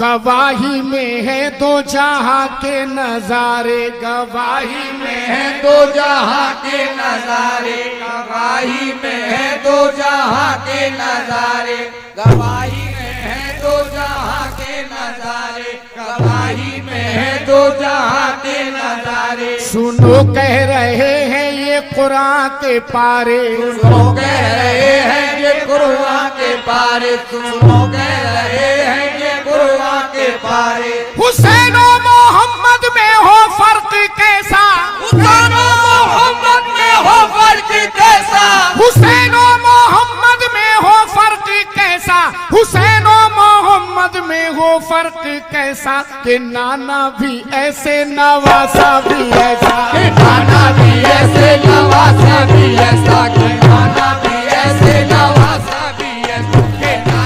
गवाही में है दो जहां के नजारे, गवाही में है दो जहां के नजारे, गवाही में है दो जहां के नजारे, गवाही में है दो जहां के नजारे, गवाही में है दो जहां के नजारे। सुनो कह रहे हैं ये कुरान के पारे, सुनो कह रहे हैं ये कुरान के पारे, सुनो कह रहे हैं ये कुरान के पारे। हुसैन और मोहम्मद में हो फर्क कैसा, हुसैन और मोहम्मद में हो फर्क कैसा, हुसैन और मोहम्मद में हो फर्क कैसा, हुसैन और मोहम्मद में हो फर्क कैसा, कि नाना भी ऐसे नवासा भी ऐसा, कि नाना भी ऐसे नवासा भी ऐसा, कि नाना भी ऐसे नवासा भी ऐसा, कि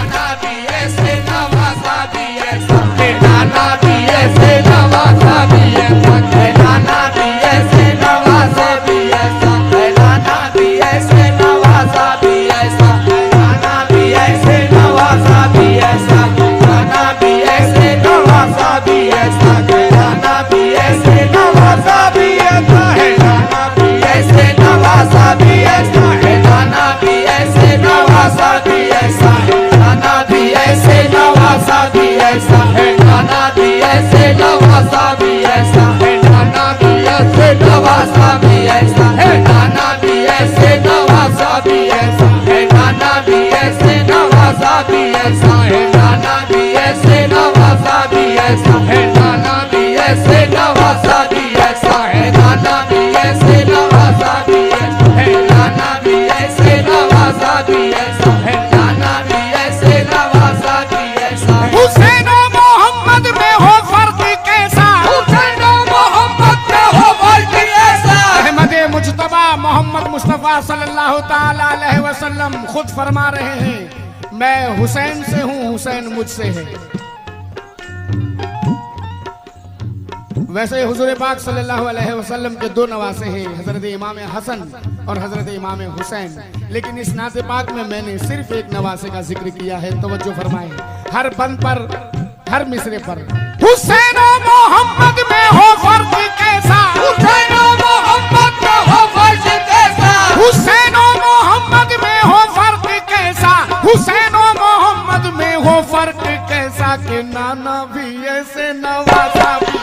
नाना भी ऐसे नवासा भी ऐसा, कि नाना भी ऐसे नवासा भी ऐसा, कि नाना भी ऐसे नवासा भी ऐसा, कि नाना भी ऐसे नवासा भी ऐसा, कि नाना भी ऐसे नवासा भी ऐसा, कि नाना भी ऐसे नवासा भी ऐसा, कि नाना भी ऐसे नवासा भी ऐसा, है नाना भी ऐसे नवासा भी ऐसा, है नाना भी ऐसे नवासा भी ऐसा, है नाना भी ऐसे नवासा भी ऐसा, है नाना भी ऐसे नवासा भी ऐसा, है नाना भी ऐसे नवासा भी ऐसा, है नाना भी ऐसे नवासा भी ऐसा, है नाना भी ऐसे नवासा भी ऐसा, है नाना भी ऐसे नवासा भी ऐसा, है नाना भी ऐसे नवासा भी ऐसा, है नाना भी ऐसे नवासा भी ऐसा, है नाना भी ऐसे नवासा भी ऐसा, है नाना भी ऐसे नवासा भी ऐसा। हुसैन और मोहम्मद में हो फर्क कैसा, हुसैन और मोहम्मद में हो फर्क कैसा। अहमद मुज्तबा मोहम्मद मुस्तफा सल्लल्लाहु ताला अलैहि वसल्लम खुद फरमा रहे हैं, मैं हुसैन से हूँ, हुसैन मुझसे है। वैसे हुजूर पाक सल्लल्लाहु अलैहि वसल्लम के दो नवासे हैं, हजरत इमाम हसन और हजरत इमाम हुसैन, लेकिन इस नाते पाक में मैंने सिर्फ एक नवासे का जिक्र किया है। तवज्जो फरमाएं, हर बंद पर, हर मिसरे पर हुसैन और मोहम्मद में हो फर्क कैसा, हुसैन और मोहम्मद में हो फर्क कैसा, हुसैन और मोहम्मद में हो फर्क कैसा, हुसैन और मोहम्मद में हो फर्क कैसा, कि नाना भी ऐसे नवासा भी,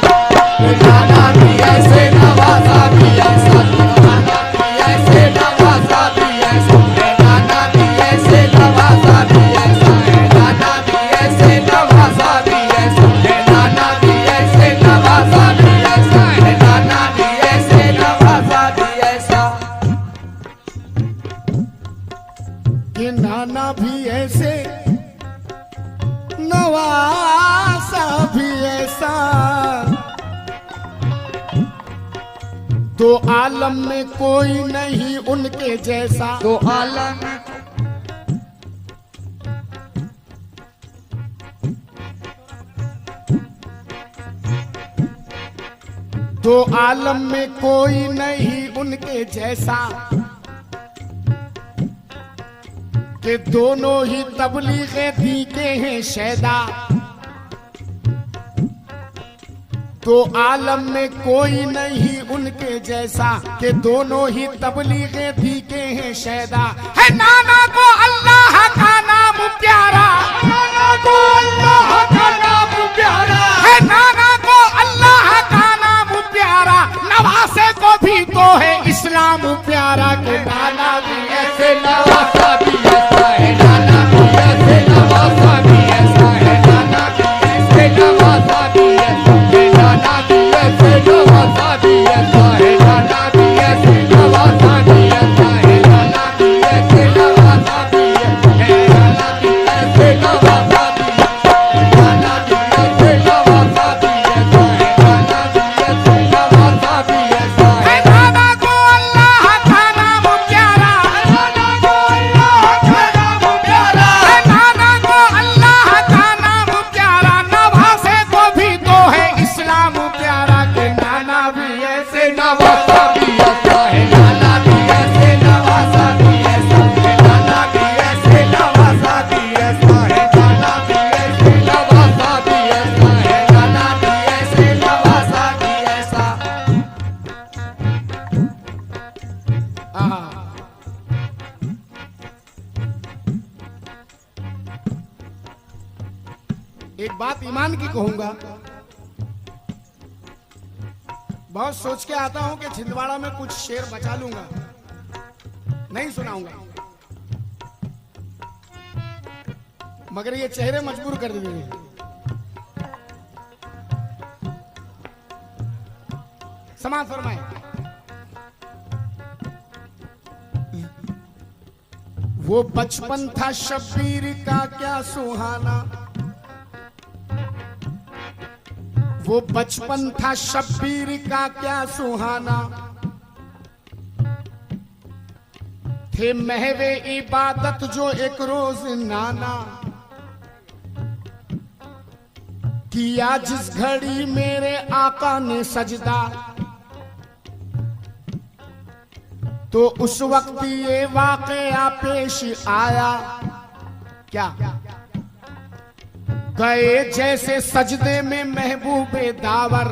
नाना भी ऐसे नवासा भी ऐसा, नाना भी ऐसे नवासा भी ऐसा, नाना भी ऐसे नवासा भी ऐसा, नाना भी ऐसे नवासा भी ऐसा, नाना भी ऐसे नवासा भी ऐसा, नाना भी ऐसे नवासा भी ऐसा, कि नाना भी ऐसे नवासा भी ऐसा, तो आलम में कोई नहीं उनके जैसा, तो आलम तो आलम में कोई नहीं उनके जैसा, कि दोनों ही तबलीगे दी के हैं शैदा, तो आलम में कोई नहीं उनके जैसा, कि दोनों ही तबलीगे दी के हैं शैदा। है नाना को अल्लाह का नाम प्यारा, नाना को अल्लाह का नाम प्यारा, है नाना को अल्लाह का नाम प्यारा, नवासे को भी तो है इस्लाम प्यारा, के नाना भी ऐसे नवासा भी ऐसा है, नाना भी ऐसे नवासा भी ऐसा है, नाना भी ऐसे नवासा भी ऐसा है, नाना भी ऐसे नवासा भी ऐसा है, नाना भी ऐसे नवासा भी ऐसा है, नाना भी ऐसे नवासा भी ऐसा है, एक बात ईमान की कहूंगा, बहुत सोच के आता हूं कि छिंदवाड़ा में कुछ शेर बचा लूंगा, नहीं सुनाऊंगा, मगर ये चेहरे मजबूर कर देंगे। समाज फरमाए। वो बचपन था शब्बीर का क्या सुहाना, वो बचपन था शब्बीर का क्या सुहाना, थे महवे इबादत जो एक रोज नाना, किया जिस घड़ी मेरे आका ने सजदा, तो उस वक्त ये वाकया पेश आया, क्या गए जैसे सजदे में महबूबे दावर,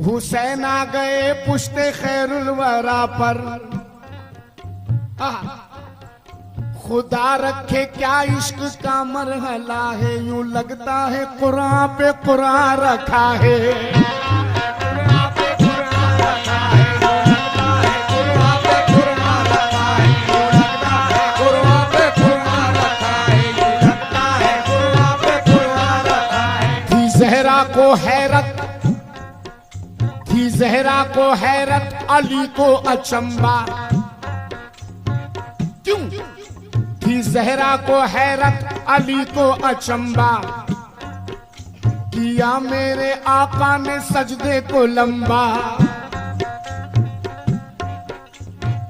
हुसैन आ गए पुश्ते खैरुल वरा पर, खुदा रखे क्या इश्क का मरहला है, यूं लगता है कुरान पे कुरान रखा है। को हैरत थी, ज़हरा को हैरत, अली को अचंबा, क्यों थी ज़हरा को हैरत, अली को अचंबा, किया मेरे आका ने सजदे को लंबा,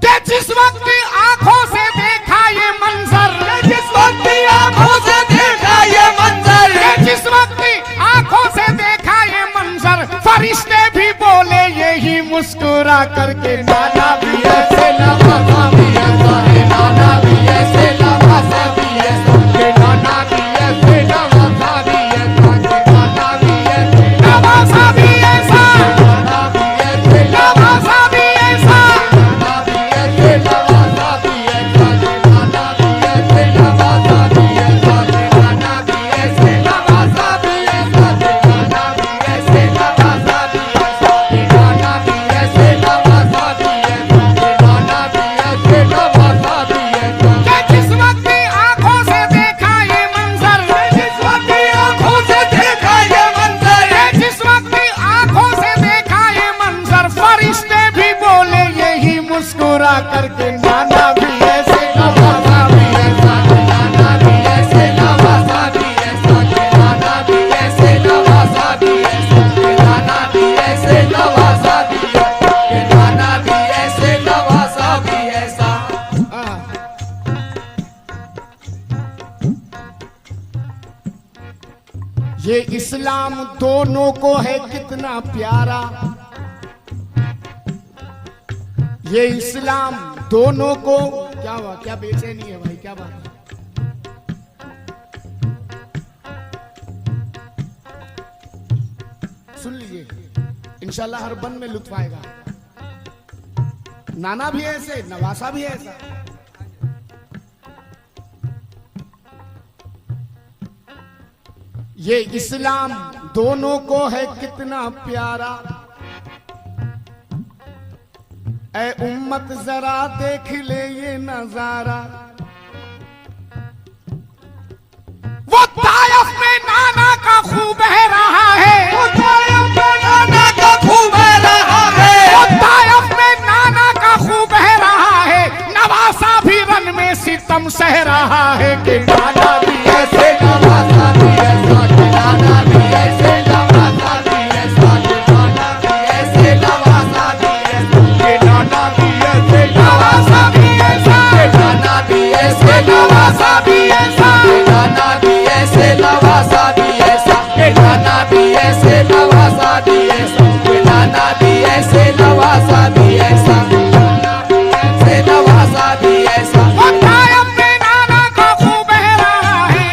कि जिस वक्त आंखों से देखा ये मंजर, जिस वक्त आंखों से देखा ये मंजर, जिस वक्त आंखों से देखा ये मंजर, फरिश्ते भी बोले यही मुस्कुरा करके, नाना भी ऐसे नवासा भी ऐसा है, नाना भी ऐसे नवासा भी ऐसा, नाना भी ऐसे नवासा भी ऐसा, नाना भी ऐसे नवासा भी ऐसा, नाना भी ऐसे नवासा भी ऐसा, नाना भी ऐसे नवासा भी ऐसा, नाना भी ऐसे नवासा भी ऐसा, नाना भी ऐसे नवासा भी ऐसा, नाना भी ऐसे नवासा भी ऐसा, नाना भी ऐसे नवासा भी ऐसा, नाना भी ऐसे नवासा भी ऐसा। कि जिस वक्त आंखों से देखा ये मंजर, जिस वक्त आंखों से देखा ये मंजर, जिस वक्त आंखों से देखा ये मंजर, फरिश्ते भी बोले यही मुस्कुरा करके, नाना भी ऐसे नवासा भी ऐसा, नाना भी ऐसे नवासा भी ऐसा, नाना भी ऐसे नवासा भी ऐसा, नाना भी ऐसे नवासा भी ऐसा, नाना भी ऐसे नवासा भी ऐसा। ये इस्लाम दोनों को है कितना प्यारा, ये इस्लाम दोनों को, क्या हुआ, क्या बेचैनी है भाई, क्या बात है? सुन लीजिए, इंशाल्लाह हर बन में लुत्फ आएगा। नाना भी ऐसे, नवासा भी ऐसा। ये इस्लाम दोनों को है कितना प्यारा, ऐ उम्मत जरा देख ले ये नजारा, वो तायफ में नाना का खूब बह रहा है, वो तायफ में नाना का खूब बह रहा है, वो तायफ में नाना का खूब बह रहा है, नवासा भी रन में सितम सह रहा है, कि नाना भी ऐसे नवासा भी ऐसा, कि नाना भी ऐसे नवासा भी ऐसा, कि नाना भी ऐसे नवासा भी ऐसा, कि नाना भी ऐसे नवासा भी ऐसा, कि नाना भी ऐसे नवासा भी ऐसा, कि नाना भी ऐसे नवासा भी ऐसा, कि नाना भी ऐसे नवासा भी ऐसा, कि नाना भी ऐसे नवासा भी ऐसा, ऐसे नवासा भी ऐसा। वो तायफ में नाना का खूब बह रहा है,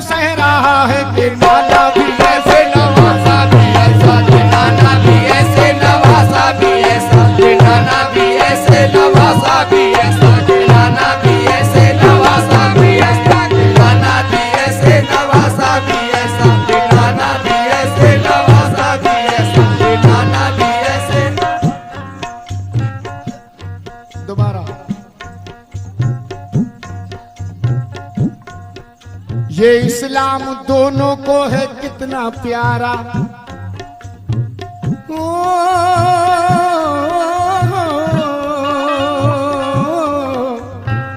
सह रहा है कि नाना भी ऐसे नवासा भी ऐसा कि नाना भी ऐसे नवासा भी ऐसा कि नाना भी ऐसे नवासा भी ऐसा कि नाना भी ऐसे नवासा भी ऐसा कि नाना भी ऐसे नवासा भी ऐसा कि नाना भी ऐसे नवासा भी ऐसा कि नाना भी ऐसे। दोबारा ये इस्लाम दोनों को है कितना प्यारा। ओ,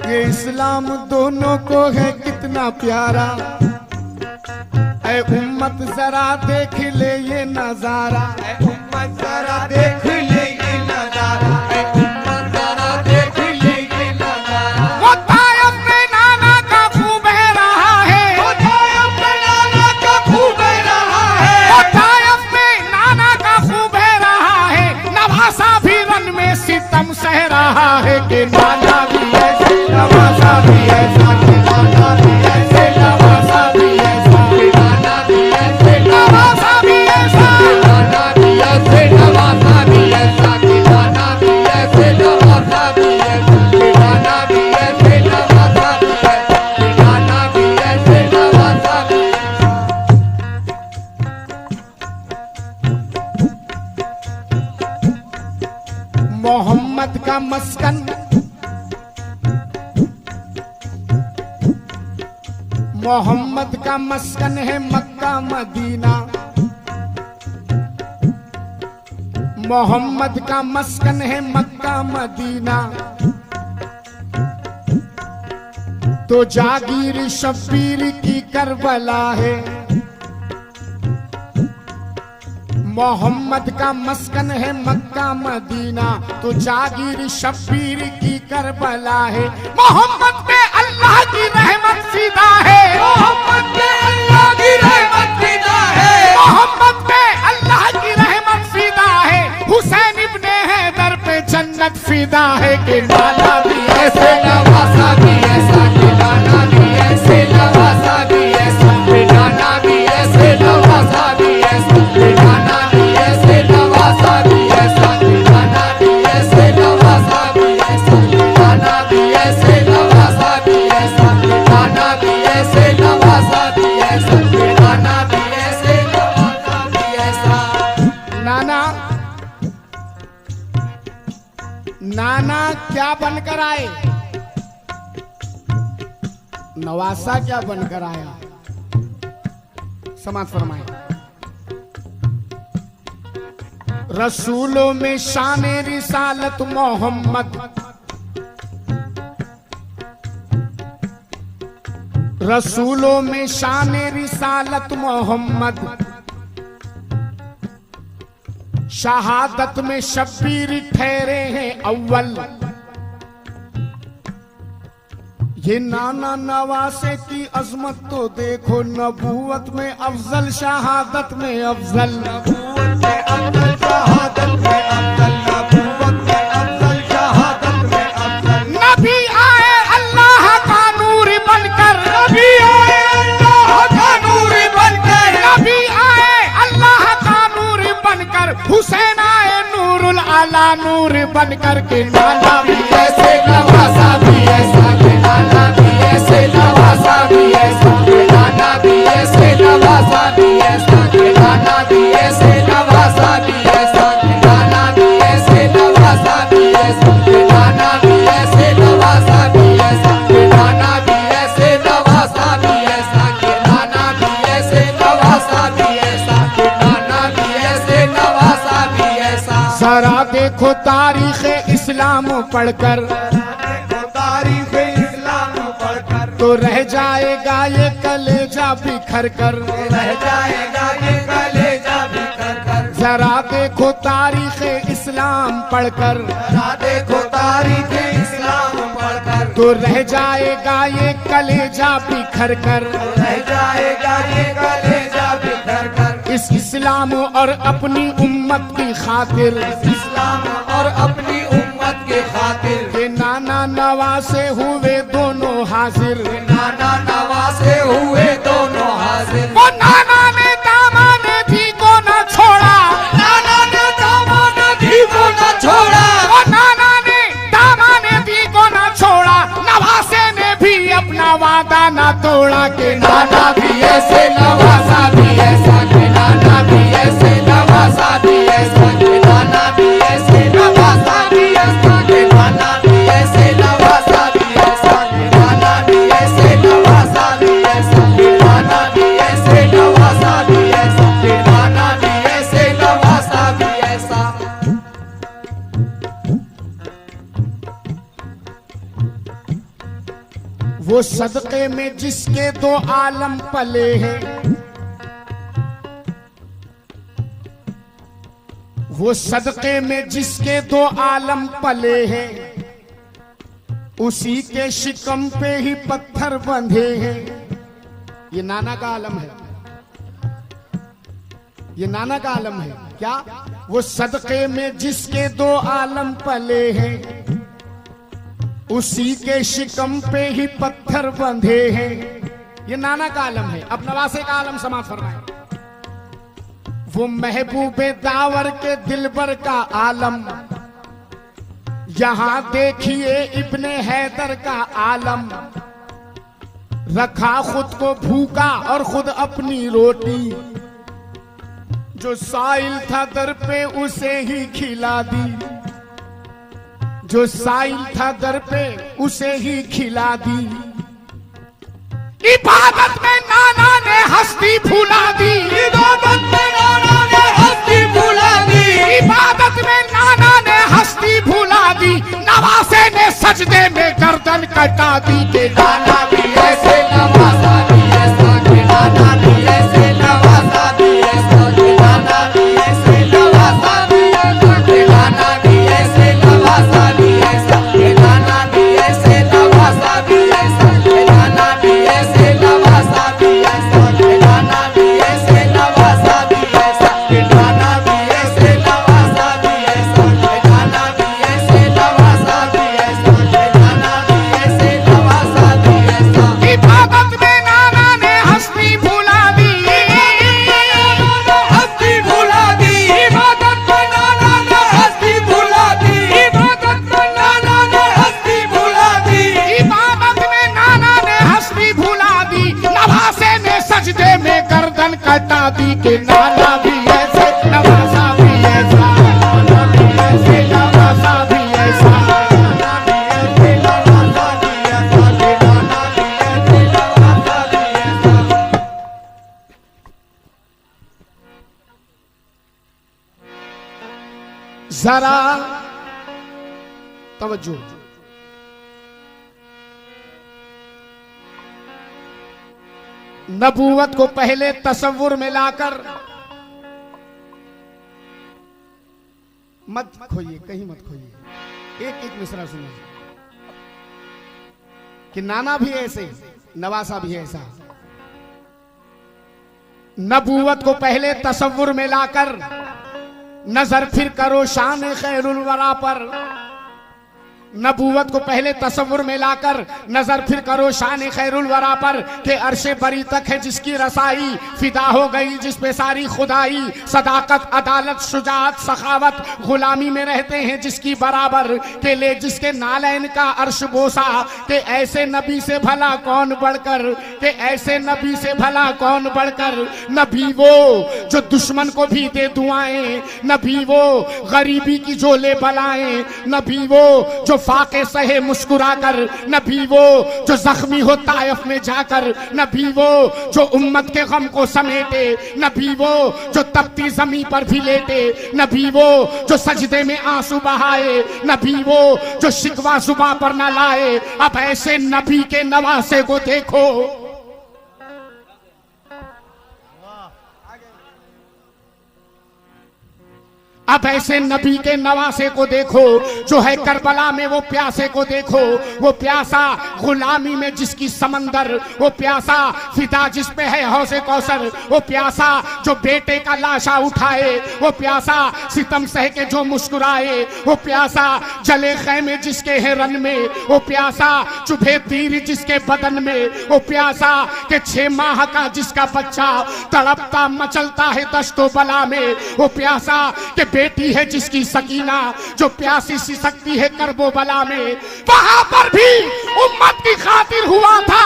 ये इस्लाम दोनों को है कितना प्यारा। ऐ उम्मत जरा देख ले ये नजारा। ऐ उम्मत जरा देख ले ये नजारा। ऐ उम्मत जरा देख ले ये नजारा। वो तायब में नाना का खूब बह रहा है। वो तायब में नाना का खूब बह रहा है। वो तायब में नाना का खूब बह रहा है। नवासा भी रन में सितम सह रहा है कि नाना भी ऐसे नवासा भी ऐसा कि नाना भी ऐसे नवासा भी ऐसा कि नाना भी ऐसे नवासा भी ऐसा। नाना भी ऐसे नवासा भी ऐसा कि नाना भी ऐसे नवासा भी ऐसा कि नाना भी ऐसे नवासा भी ऐसा कि नाना भी ऐसे नवासा भी ऐसा। मोहम्मद का मस्कन मोहम्मद का मस्कन है मक्का मदीना। मोहम्मद का मस्कन है मक्का मदीना। तो जागीर शब्बीर की करबला है। मोहम्मद का मस्कन है मक्का मदीना। तो जागीर शब्बीर की करबला है। मोहम्मद पे अल्लाह की रहमत फिदा है। मोहम्मद पे अल्लाह की रहमत फिदा है। मोहम्मद पे अल्लाह की रहमत फिदा है। हुसैन इब्ने हैदर पे जन्नत फिदा है कि नाना भी ऐसे नवासा भी ऐसा कि नाना भी ऐसे नवासा भी ऐसा कि नाना भी ऐसे नवासा भी ऐसा कि नाना भी ऐसे नवासा भी ऐसा कि नाना भी ऐसे नवासा भी ऐसा कि नाना भी ऐसे नवासा भी ऐसा कि नाना भी ऐसे नवासा भी ऐसा कि नाना भी ऐसे नवासा भी ऐसा। नाना नाना क्या बनकर आए? नवासा क्या बनकर आया? समाज फरमाए। रसूलों में शान रिसालत मोहम्मद। रसूलों में शान रिसालत मोहम्मद। शहादत में शब्बीर ठहरे हैं अव्वल। ये नाना नवासे की अजमत तो देखो। नबूवत में अफजल शहादत में अफजल। नबूवत में अफजल शहादत में अफजल। नबूवत में अफजल शहादत में अफजल। नबी आए अल्लाह का नूर बनकर। नबी आए अल्लाह का नूर बनकर। नबी आए अल्लाह का नूर बनकर। हुसैन आए नूरुल आला नूर बनकर के नाना भी ऐसे नवासा भी ऐसा कि नाना भी ऐसे नवासा भी ऐसा कि नाना भी ऐसे नवासा भी ऐसा कि नाना भी ऐसे नवासा भी ऐसा कि नाना भी ऐसे नवासा भी ऐसा कि नाना भी ऐसे नवासा भी ऐसा कि नाना भी ऐसे नवासा भी ऐसा कि नाना भी ऐसे नवासा भी ऐसा कि नाना भी ऐसे नवासा भी ऐसा। जरा देखो तारीख इस्लाम पढ़कर। तारीख इस्लाम पढ़कर तो रह जाएगा ये कलेजा बिखर कर। रह जाएगा ये कलेजा बिखर कर। जरा देखो तारीख इस्लाम पढ़कर। जरा देखो तारीख इस्लाम पढ़कर तो रह जाएगा ये कलेजा बिखर कर। रह जाएगा ये कलेजा बिखर कर। इस इस्लाम और अपनी उम्मत की खातिर। इस्लाम और अपनी उम्मत के खातिर ये नाना नवासे हुए दोनों हाजिर। नाना नवासे हुए दोनों ऐसे नवासा भी ऐसा कि नाना भी ऐसे नवासा भी ऐसा कि नाना भी ऐसे नवासा भी ऐसा कि नाना भी ऐसे नवासा भी ऐसा कि नाना भी ऐसे नवासा भी ऐसा कि नाना भी ऐसे नवासा भी ऐसा कि नाना भी ऐसे नवासा भी ऐसा। वो सदके में जिसके दो आलम पले हैं, वो सदके में जिसके दो आलम पले हैं, उसी के शिकम पे ही पत्थर बंधे हैं। ये नाना का आलम है, ये नाना का आलम है। क्या? वो सदके में जिसके दो आलम पले हैं, उसी के शिकम पे ही पत्थर बंधे हैं। ये नाना का आलम है। अब नवासे का आलम समाज फरमाए। वो महबूबे दावर के दिलबर का आलम, यहां देखिए इब्ने हैदर का आलम। रखा खुद को भूखा और खुद अपनी रोटी, जो साइल था दर पे उसे ही खिला दी, जो साइल था दर पे उसे ही खिला दी। इबादत में नाना ने हस्ती भुला दी, इबादत में नाना ने हस्ती भुला दी, इबादत में नाना ने हस्ती भुला दी। नवासे ने सजदे में गर्दन कटा दी के नाना भी ऐसे नवासा भी ऐसा कि नाना भी ऐसे नवासा भी ऐसा कि नाना भी ऐसे नवासा भी ऐसा कि नाना भी ऐसे नवासा भी ऐसा कि नाना भी ऐसे नवासा भी ऐसा कि नाना भी ऐसे नवासा भी ऐसा कि नाना भी ऐसे नवासा भी ऐसा कि नाना भी ऐसे नवासा भी ऐसा कि नाना भी ऐसे नवासा भी ऐसा कि नाना भी ऐसे नवासा भी ऐसा। इबादत में नाना ने हस्ती भुला दी, हस्ती भुला दी, इबादत में नाना ने हस्ती भुला दी, इबादत में नाना ने हस्ती भुला दी, इबादत में नाना ने हस्ती भुला दी। नवासे ने सजदे में गर्दन कटा दी के नाना भी ऐसे नवासा भी ऐसा, नाना भी ऐसे नवासा भी ऐसा, नाना भी ऐसे नवासा भी ऐसा कि नाना भी ऐसे नवासा भी ऐसा। जरा तवज्जो। नबूवत को पहले तसव्वुर में लाकर, मत खोइए, कहीं मत खोइए, एक एक मिसरा सुनिए कि नाना भी ऐसे, नवासा भी ऐसा। नबूवत को पहले तसव्वुर में लाकर, नजर फिर करो शान खैरुल वरा पर। नबूवत को पहले तसव्वुर में लाकर नजर फिर करो शान खैरुल वरा पर के अर्शे बरी तक है जिसकी रसाई, फिदा हो गई जिस पे सारी खुदाई। सदाकत अदालत शुजाअत सखावत गुलामी में रहते हैं जिसकी बराबर, के ले जिसके नालैन का अर्श बोसा। के ऐसे नबी से भला कौन बढ़कर, के ऐसे नबी से भला कौन बढ़कर। नबी वो जो दुश्मन को भी दे दुआएं, नबी वो गरीबी की जो ले बलाएं, नबी वो जो फाके सहे मुस्कुरा कर, नबी वो जो जख्मी हो तायफ में जाकर, नबी वो जो उम्मत के गम को समेटे, नबी वो जो तपती जमी पर भी लेटे, नबी वो जो सजदे में आंसू बहाए, नबी वो जो शिकवा जुबां पर न लाए। अब ऐसे नबी के नवासे को देखो, अब ऐसे नबी के नवासे को देखो जो है करबला में वो प्यासे को देखो। वो प्यासा गुलामी में जिसकी समंदर, वो प्यासा फिदा जिस पे है हौसे कौसर, वो प्यासा जो बेटे का लाशा उठाए, वो प्यासा सितम सह के जो मुस्कुराए, वो प्यासा जले खैमे जिसके है रन में, वो प्यासा चुभे तीर जिसके बदन में, वो प्यासा के 6 माह का जिसका बच्चा तड़पता मचलता है दश्तो बला में, वो प्यासा के बेटी है जिसकी सकीना जो प्यासी सी सकती है करबो बला में। वहां पर भी उम्मत की खातिर हुआ था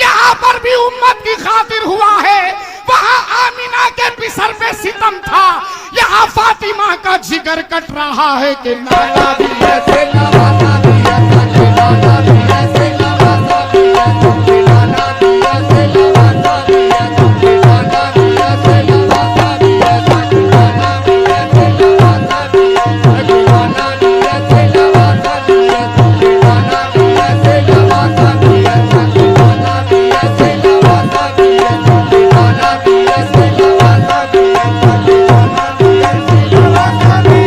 यहाँ पर भी उम्मत की खातिर हुआ है, वहाँ आमिना के पिसर पे सितम था, यहाँ फातिमा का जिगर कट रहा है कि नाना भी ऐसे नवासा भी ऐसा, कि नाना भी ऐसे नवासा भी ऐसा, कि नाना भी ऐसे नवासा भी ऐसा, कि नाना भी ऐसे नवासा भी ऐसा, कि नाना भी ऐसे नवासा भी ऐसा, कि नाना भी ऐसे नवासा भी ऐसा, कि नाना भी ऐसे नवासा भी ऐसा, कि नाना भी ऐसे नवासा भी ऐसा, कि नाना भी ऐसे नवासा भी ऐसा, कि नाना भी ऐसे नवासा भी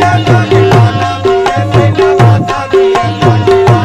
ऐसा, कि नाना भी ऐसे नवासा भी ऐसा, कि नाना भी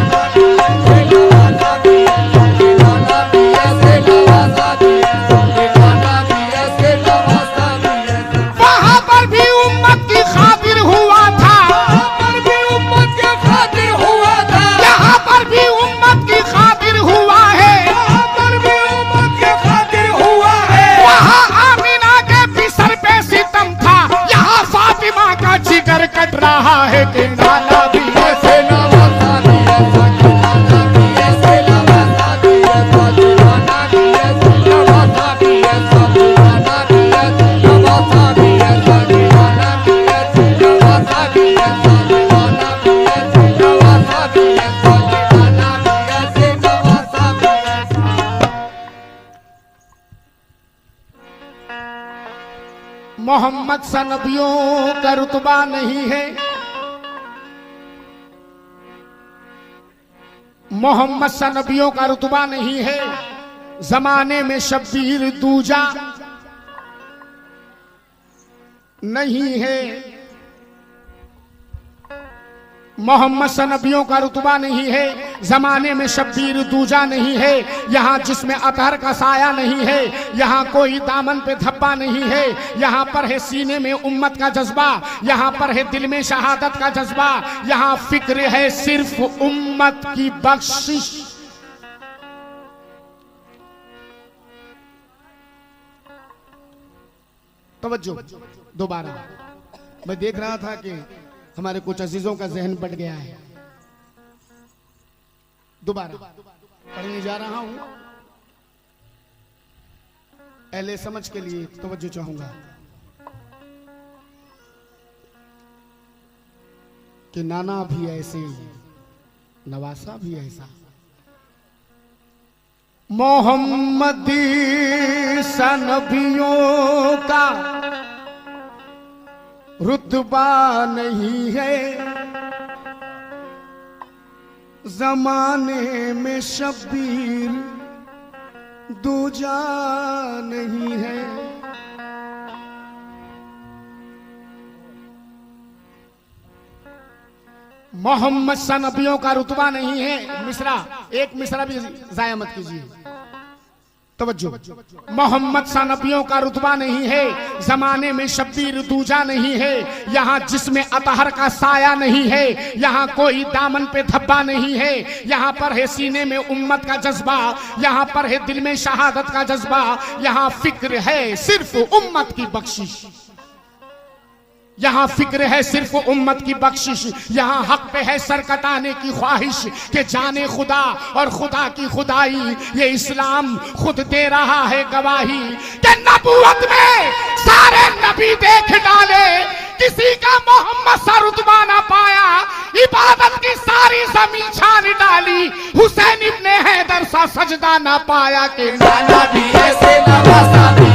ऐसे नवासा भी ऐसा, कि नाना भी ऐसे नवासा भी ऐसा, कि नाना भी ऐसे नवासा भी ऐसा। वहाँ पर भी उम्मत की खातिर हुआ था, वहाँ पर भी उम्मत की खातिर हुआ था, यहाँ पर भी उम्मत की खातिर हुआ है, यहाँ पर भी उम्मत की खातिर हुआ है। वहाँ आमिना के बिस्तर पे सितम था, यहाँ फातिमा का जिगर कट रहा है कि नाना भी ऐसे नवासा भी ऐसा, कि नाना भी ऐसे नवासा भी ऐसा, कि नाना भी ऐसे नवासा भी ऐसा, कि नाना भी ऐसे नवासा भी ऐसा, कि नाना भी ऐसे नवासा भी ऐसा, कि नाना भी ऐसे नवासा भी ऐसा, कि नाना भी ऐसे नवासा भी ऐसा। मोहम्मद सा नबियों का रुतबा नहीं है, मोहम्मद सा नबियों का रुतबा नहीं है, जमाने में शब्बीर दूजा नहीं है, मोहम्मद सा नबियों का रुतबा नहीं है, जमाने में शब्बीर दूजा नहीं है, यहाँ जिसमें अतहर का साया नहीं है, यहाँ कोई दामन पे धब्बा नहीं है, यहाँ पर है सीने में उम्मत का जज्बा, यहाँ पर है दिल में शहादत का जज्बा, यहाँ फिक्र है सिर्फ उम्मत की बख्शिश। तवज्जो दोबारा, मैं देख रहा था कि हमारे कुछ अजीजों का जहन बट गया है, दोबारा पढ़ने जा रहा हूं, अहले समझ के लिए तवज्जो चाहूंगा कि नाना भी ऐसे नवासा भी ऐसा, मोहम्मदी सा नबियों का रुतबा नहीं है, जमाने में शब्बीर दूजा नहीं है। मोहम्मद सा नबियों का रुतबा नहीं है, मिसरा एक मिसरा भी जाया मत कीजिए, तवज्जो, मोहम्मद सा नबियों का रुतबा नहीं है, जमाने में शब्बीर दूजा नहीं है, यहाँ जिसमें अतहर का साया नहीं है, यहाँ कोई दामन पे धब्बा नहीं है, यहाँ पर है सीने में उम्मत का जज्बा, यहाँ पर है दिल में शहादत का जज्बा, यहाँ फिक्र है सिर्फ उम्मत की बख्शिश, यहाँ फिक्र है सिर्फ उम्मत की बख्शिश, यहाँ हक पे है सर कटाने की ख्वाहिश कि जाने खुदा और खुदा की खुदाई, ये इस्लाम खुद दे रहा है गवाही कि नबूवत में सारे नबी देख डाले, किसी का मोहम्मद सा रुतबा ना पाया, इबादत की सारी जमीन छान डाली, हुसैन इब्ने हैदर सा सजदा ना पाया कि नाना भी ऐसे नवासा भी